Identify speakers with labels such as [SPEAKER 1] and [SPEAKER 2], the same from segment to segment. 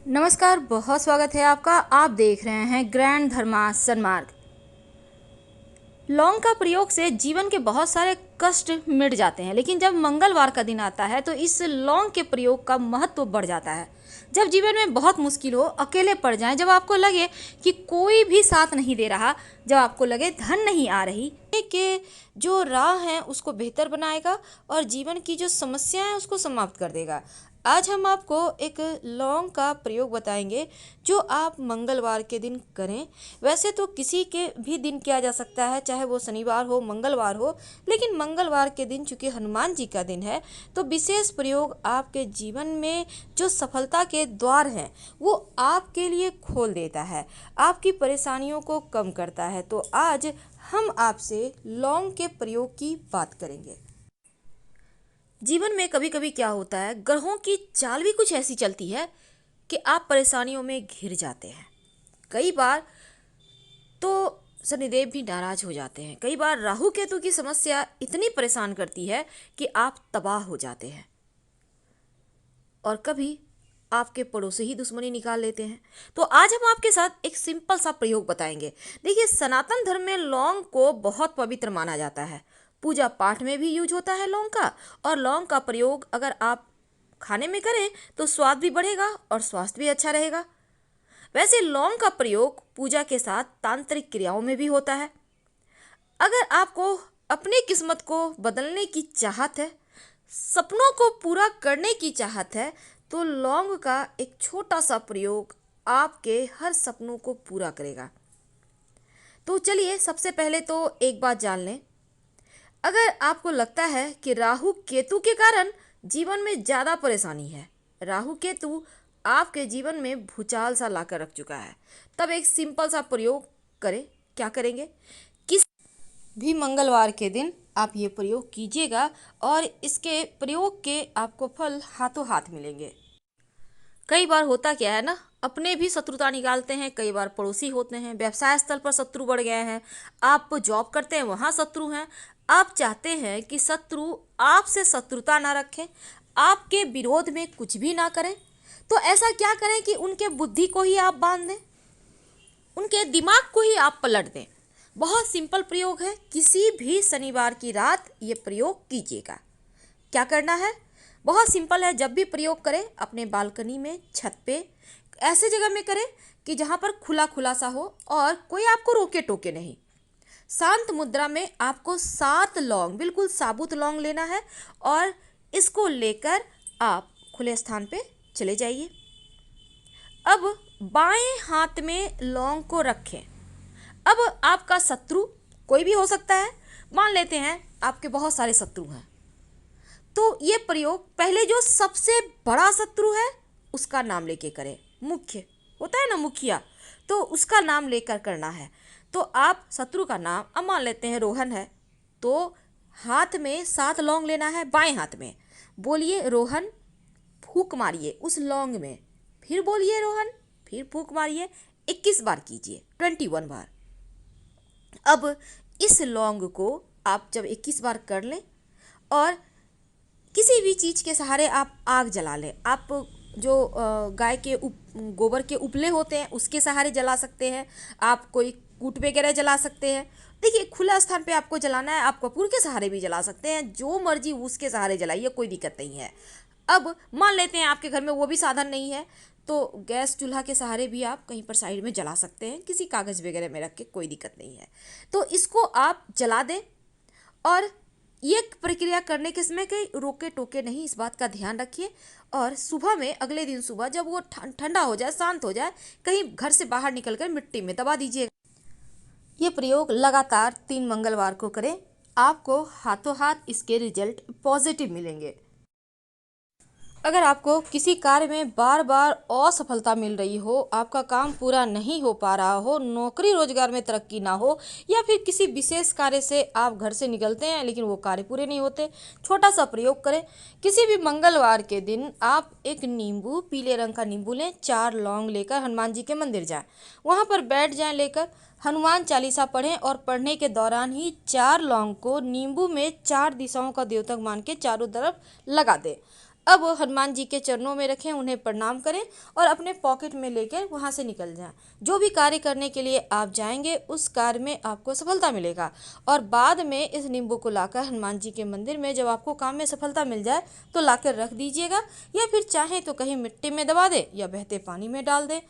[SPEAKER 1] नमस्कार, बहुत स्वागत है आपका। आप देख रहे हैं ग्रैंड धर्मा सन्मार्ग। लौंग का प्रयोग से जीवन के बहुत सारे कष्ट मिट जाते हैं, लेकिन जब मंगलवार का दिन आता है तो इस लौंग के प्रयोग का महत्व बढ़ जाता है। जब जीवन में बहुत मुश्किल हो, अकेले पड़ जाएं, जब आपको लगे कि कोई भी साथ नहीं दे रहा, जब आपको लगे धन नहीं आ रही, कि जो राह है उसको बेहतर बनाएगा और जीवन की जो समस्या है उसको समाप्त कर देगा। आज हम आपको एक लौंग का प्रयोग बताएंगे जो आप मंगलवार के दिन करें। वैसे तो किसी के भी दिन किया जा सकता है, चाहे वो शनिवार हो मंगलवार हो, लेकिन मंगलवार के दिन चूँकि हनुमान जी का दिन है तो विशेष प्रयोग आपके जीवन में जो सफलता के द्वार हैं वो आपके लिए खोल देता है, आपकी परेशानियों को कम करता है। तो आज हम आपसे लौंग के प्रयोग की बात करेंगे। जीवन में कभी कभी क्या होता है, ग्रहों की चाल भी कुछ ऐसी चलती है कि आप परेशानियों में घिर जाते हैं। कई बार तो शनिदेव भी नाराज हो जाते हैं, कई बार राहु केतु की समस्या इतनी परेशान करती है कि आप तबाह हो जाते हैं, और कभी आपके पड़ोसी ही दुश्मनी निकाल लेते हैं। तो आज हम आपके साथ एक सिंपल सा प्रयोग बताएंगे। देखिए, सनातन धर्म में लौंग को बहुत पवित्र माना जाता है। पूजा पाठ में भी यूज होता है लौंग का, और लौंग का प्रयोग अगर आप खाने में करें तो स्वाद भी बढ़ेगा और स्वास्थ्य भी अच्छा रहेगा। वैसे लौंग का प्रयोग पूजा के साथ तांत्रिक क्रियाओं में भी होता है। अगर आपको अपनी किस्मत को बदलने की चाहत है, सपनों को पूरा करने की चाहत है, तो लौंग का एक छोटा सा प्रयोग आपके हर सपनों को पूरा करेगा। तो चलिए, सबसे पहले तो एक बात जान लें। अगर आपको लगता है कि राहु केतु के कारण जीवन में ज़्यादा परेशानी है, राहु केतु आपके जीवन में भूचाल सा लाकर रख चुका है, तब एक सिंपल सा प्रयोग करें। क्या करेंगे? किस भी मंगलवार के दिन आप ये प्रयोग कीजिएगा और इसके प्रयोग के आपको फल हाथों हाथ मिलेंगे। कई बार होता क्या है ना, अपने भी शत्रुता निकालते हैं, कई बार पड़ोसी होते हैं, व्यवसाय स्थल पर शत्रु बढ़ गए हैं, आप जॉब करते हैं वहाँ शत्रु हैं। आप चाहते हैं कि शत्रु आपसे शत्रुता ना रखें, आपके विरोध में कुछ भी ना करें, तो ऐसा क्या करें कि उनके बुद्धि को ही आप बांध दें, उनके दिमाग को ही आप पलट दें। बहुत सिंपल प्रयोग है, किसी भी शनिवार की रात ये प्रयोग कीजिएगा। क्या करना है? बहुत सिंपल है। जब भी प्रयोग करें अपने बालकनी में, छत पे, ऐसे जगह में करें कि जहाँ पर खुला खुला सा हो और कोई आपको रोके टोके नहीं। शांत मुद्रा में आपको 7 लौंग, बिल्कुल साबुत लौंग लेना है और इसको लेकर आप खुले स्थान पे चले जाइए। अब बाएं हाथ में लौंग को रखें। अब आपका शत्रु कोई भी हो सकता है, मान लेते हैं आपके बहुत सारे शत्रु हैं, तो ये प्रयोग पहले जो सबसे बड़ा शत्रु है उसका नाम लेके करें। मुख्य होता है ना, मुखिया, तो उसका नाम लेकर करना है। तो आप शत्रु का नाम, अब मान लेते हैं रोहन है, तो हाथ में 7 लौंग लेना है, बाएं हाथ में बोलिए रोहन, फूंक मारिए उस लौंग में, फिर बोलिए रोहन, फिर फूंक मारिए, 21 बार कीजिए, 21 बार। अब इस लौंग को आप जब 21 बार कर लें और किसी भी चीज़ के सहारे आप आग जला लें। आप जो गाय के गोबर के उपले होते हैं उसके सहारे जला सकते हैं, आप कोई कूट वगैरह जला सकते हैं। देखिए, खुला स्थान पे आपको जलाना है, आप कपूर के सहारे भी जला सकते हैं, जो मर्जी उसके सहारे जलाइए, कोई दिक्कत नहीं है। अब मान लेते हैं आपके घर में वो भी साधन नहीं है, तो गैस चूल्हा के सहारे भी आप कहीं पर साइड में जला सकते हैं, किसी कागज़ वगैरह में रख के, कोई दिक्कत नहीं है। तो इसको आप जला दें और ये प्रक्रिया करने के समय कहीं रोके टोके नहीं, इस बात का ध्यान रखिए। और सुबह में, अगले दिन सुबह जब वो ठंडा हो जाए, शांत हो जाए, कहीं घर से बाहर निकलकर मिट्टी में दबा दीजिएगा। ये प्रयोग लगातार 3 मंगलवार को करें, आपको हाथों हाथ इसके रिजल्ट पॉजिटिव मिलेंगे। अगर आपको किसी कार्य में बार बार असफलता मिल रही हो, आपका काम पूरा नहीं हो पा रहा हो, नौकरी रोजगार में तरक्की ना हो, या फिर किसी विशेष कार्य से आप घर से निकलते हैं लेकिन वो कार्य पूरे नहीं होते, छोटा सा प्रयोग करें। किसी भी मंगलवार के दिन आप एक नींबू, पीले रंग का नींबू लें, 4 लौंग लेकर हनुमान जी के मंदिर जाएं, वहाँ पर बैठ जाएं, लेकर हनुमान चालीसा पढ़ें और पढ़ने के दौरान ही 4 लौंग को नींबू में 4 दिशाओं का द्योतक मान के चारों तरफ लगा दें। अब हनुमान जी के चरणों में रखें, उन्हें प्रणाम करें और अपने पॉकेट में लेकर वहाँ से निकल जाएं। जो भी कार्य करने के लिए आप जाएंगे उस कार्य में आपको सफलता मिलेगा। और बाद में इस नींबू को लाकर हनुमान जी के मंदिर में जब आपको काम में सफलता मिल जाए तो लाकर रख दीजिएगा, या फिर चाहें तो कहीं मिट्टी में दबा दें या बहते पानी में डाल दें।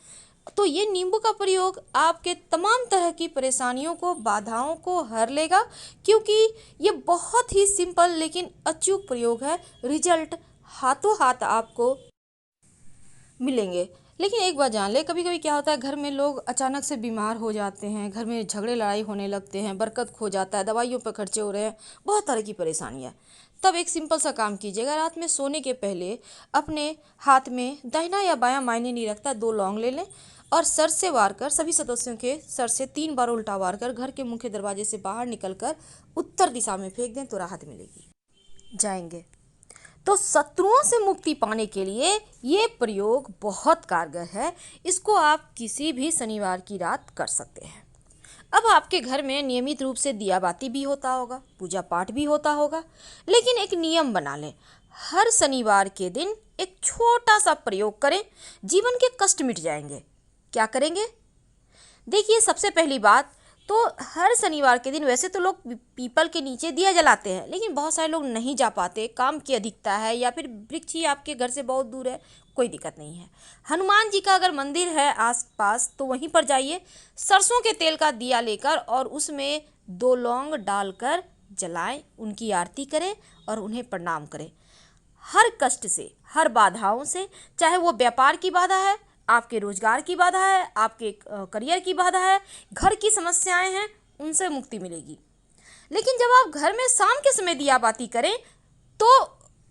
[SPEAKER 1] तो ये नींबू का प्रयोग आपके तमाम तरह की परेशानियों को, बाधाओं को हर लेगा, क्योंकि ये बहुत ही सिंपल लेकिन अचूक प्रयोग है। रिजल्ट हाथों हाथ आपको मिलेंगे। लेकिन एक बात जान ले, कभी कभी क्या होता है, घर में लोग अचानक से बीमार हो जाते हैं, घर में झगड़े लड़ाई होने लगते हैं, बरकत खो जाता है, दवाइयों पर खर्चे हो रहे हैं, बहुत तरह की परेशानियाँ। तब एक सिंपल सा काम कीजिएगा, रात में सोने के पहले अपने हाथ में, दाहिना या बायां मायने नहीं रखता, 2 लौंग ले लें और सर से वार कर, सभी सदस्यों के सर से 3 बार उल्टा वार कर घर के मुख्य दरवाजे से बाहर निकलकर उत्तर दिशा में फेंक दें तो राहत मिलेगी। जाएंगे तो शत्रुओं से मुक्ति पाने के लिए ये प्रयोग बहुत कारगर है। इसको आप किसी भी शनिवार की रात कर सकते हैं। अब आपके घर में नियमित रूप से दिया बाती भी होता होगा, पूजा पाठ भी होता होगा, लेकिन एक नियम बना लें, हर शनिवार के दिन एक छोटा सा प्रयोग करें, जीवन के कष्ट मिट जाएंगे। क्या करेंगे? देखिए, सबसे पहली बात तो हर शनिवार के दिन वैसे तो लोग पीपल के नीचे दिया जलाते हैं, लेकिन बहुत सारे लोग नहीं जा पाते, काम की अधिकता है या फिर वृक्ष ही आपके घर से बहुत दूर है, कोई दिक्कत नहीं है। हनुमान जी का अगर मंदिर है आसपास तो वहीं पर जाइए, सरसों के तेल का दिया लेकर और उसमें 2 लौंग डालकर जलाएं, उनकी आरती करें और उन्हें प्रणाम करें। हर कष्ट से, हर बाधाओं से, चाहे वो व्यापार की बाधा है, आपके रोजगार की बाधा है, आपके करियर की बाधा है, घर की समस्याएं हैं, उनसे मुक्ति मिलेगी। लेकिन जब आप घर में शाम के समय दिया बाती करें तो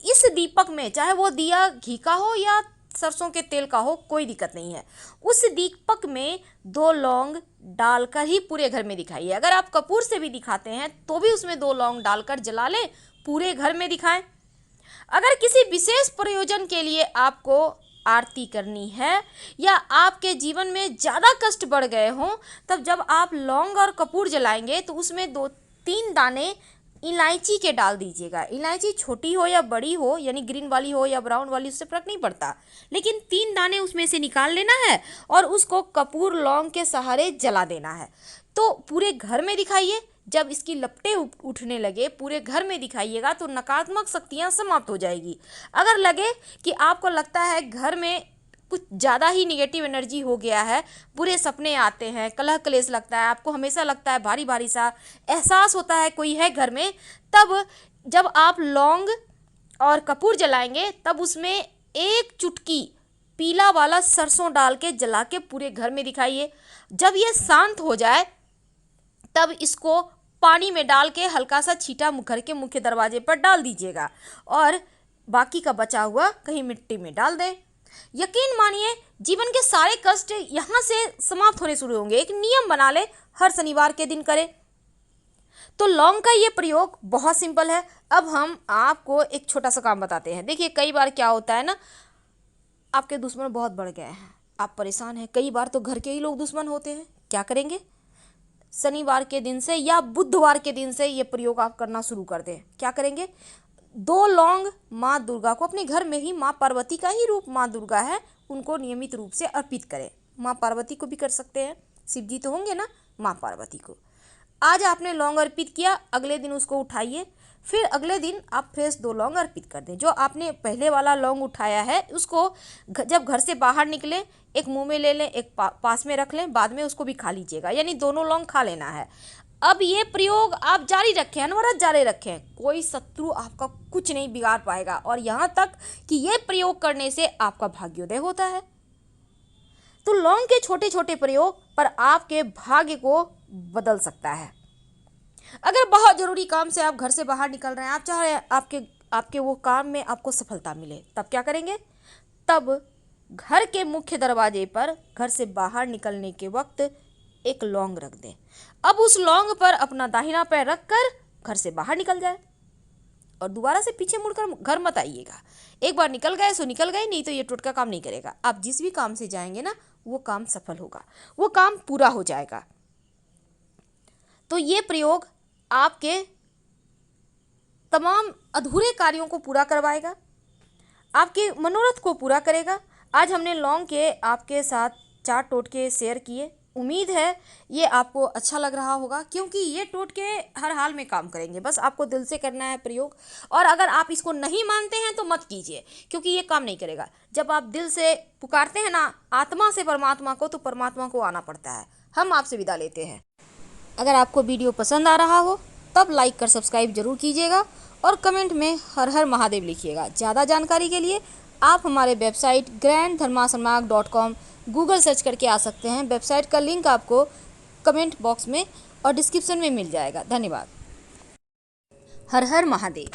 [SPEAKER 1] इस दीपक में, चाहे वो दिया घी का हो या सरसों के तेल का हो, कोई दिक्कत नहीं है, उस दीपक में 2 लौंग डालकर ही पूरे घर में दिखाइए। अगर आप कपूर से भी दिखाते हैं तो भी उसमें 2 लौंग डालकर जला लें, पूरे घर में दिखाएं। अगर किसी विशेष प्रयोजन के लिए आपको आरती करनी है या आपके जीवन में ज़्यादा कष्ट बढ़ गए हों, तब जब आप लौंग और कपूर जलाएंगे तो उसमें 2-3 दाने इलायची के डाल दीजिएगा। इलायची छोटी हो या बड़ी हो, यानी ग्रीन वाली हो या ब्राउन वाली, उससे फर्क नहीं पड़ता, लेकिन 3 दाने उसमें से निकाल लेना है और उसको कपूर लौंग के सहारे जला देना है। तो पूरे घर में दिखाइए, जब इसकी लपटें उठने लगे पूरे घर में दिखाइएगा तो नकारात्मक शक्तियाँ समाप्त हो जाएगी। अगर लगे कि आपको लगता है घर में कुछ ज़्यादा ही निगेटिव एनर्जी हो गया है, बुरे सपने आते हैं, कलह कलेश लगता है, आपको हमेशा लगता है भारी भारी सा एहसास होता है कोई है घर में, तब जब आप लौंग और कपूर जलाएंगे तब उसमें 1 चुटकी पीला वाला सरसों डाल के जला के पूरे घर में दिखाइए। जब ये शांत हो जाए तब इसको पानी में डाल के हल्का सा छींटा घर के मुख्य दरवाजे पर डाल दीजिएगा और बाकी का बचा हुआ कहीं मिट्टी में डाल दें। यकीन मानिए, जीवन के सारे कष्ट यहाँ से समाप्त होने शुरू होंगे। एक नियम बना ले, हर शनिवार के दिन करें। तो लौंग का ये प्रयोग बहुत सिंपल है। अब हम आपको एक छोटा सा काम बताते हैं। देखिए, कई बार क्या होता है ना, आपके दुश्मन बहुत बढ़ गए हैं, आप परेशान हैं, कई बार तो घर के ही लोग दुश्मन होते हैं। क्या करेंगे? शनिवार के दिन से या बुधवार के दिन से ये प्रयोग आप करना शुरू कर दें। क्या करेंगे? 2 लौंग माँ दुर्गा को, अपने घर में ही माँ पार्वती का ही रूप माँ दुर्गा है, उनको नियमित रूप से अर्पित करें। माँ पार्वती को भी कर सकते हैं, शिव जी तो होंगे ना, माँ पार्वती को। आज आपने लौंग अर्पित किया, अगले दिन उसको उठाइए, फिर अगले दिन आप फ्रेश 2 लौंग अर्पित कर दें। जो आपने पहले वाला लौंग उठाया है उसको जब घर से बाहर निकलें, एक मुंह में ले लें, एक पास में रख लें, बाद में उसको भी खा लीजिएगा, यानी दोनों लौंग खा लेना है। अब ये प्रयोग आप जारी रखें, अनवरत जारी रखें, कोई शत्रु आपका कुछ नहीं बिगाड़ पाएगा। और यहाँ तक कि ये प्रयोग करने से आपका भाग्योदय होता है। तो लौंग के छोटे छोटे प्रयोग पर आपके भाग्य को बदल सकता है। अगर बहुत ज़रूरी काम से आप घर से बाहर निकल रहे हैं, आप चाह रहे हैं आपके वो काम में आपको सफलता मिले, तब क्या करेंगे? तब घर के मुख्य दरवाजे पर घर से बाहर निकलने के वक्त एक लौंग रख दें। अब उस लौंग पर अपना दाहिना पैर रखकर घर से बाहर निकल जाए और दोबारा से पीछे मुड़कर घर मत आइएगा। एक बार निकल गए सो निकल गए, नहीं तो ये टोटका काम नहीं करेगा। आप जिस भी काम से जाएंगे ना, वो काम सफल होगा, वो काम पूरा हो जाएगा। तो ये प्रयोग आपके तमाम अधूरे कार्यों को पूरा करवाएगा। आपके मनोरथ को पूरा करेगा। आज हमने लौंग के आपके साथ 4 टोटके शेयर किए। उम्मीद है ये आपको अच्छा लग रहा होगा, क्योंकि ये टोटके हर हाल में काम करेंगे। बस आपको दिल से करना है प्रयोग, और अगर आप इसको नहीं मानते हैं तो मत कीजिए, क्योंकि ये काम नहीं करेगा। जब आप दिल से पुकारते हैं ना आत्मा से परमात्मा को, तो परमात्मा को आना पड़ता है। हम आपसे विदा लेते हैं। अगर आपको वीडियो पसंद आ रहा हो तब लाइक कर सब्सक्राइब जरूर कीजिएगा, और कमेंट में हर हर महादेव लिखिएगा। ज़्यादा जानकारी के लिए आप हमारे वेबसाइट granddharmasarmag.com गूगल सर्च करके आ सकते हैं। वेबसाइट का लिंक आपको कमेंट बॉक्स में और डिस्क्रिप्शन में मिल जाएगा। धन्यवाद। हर हर महादेव।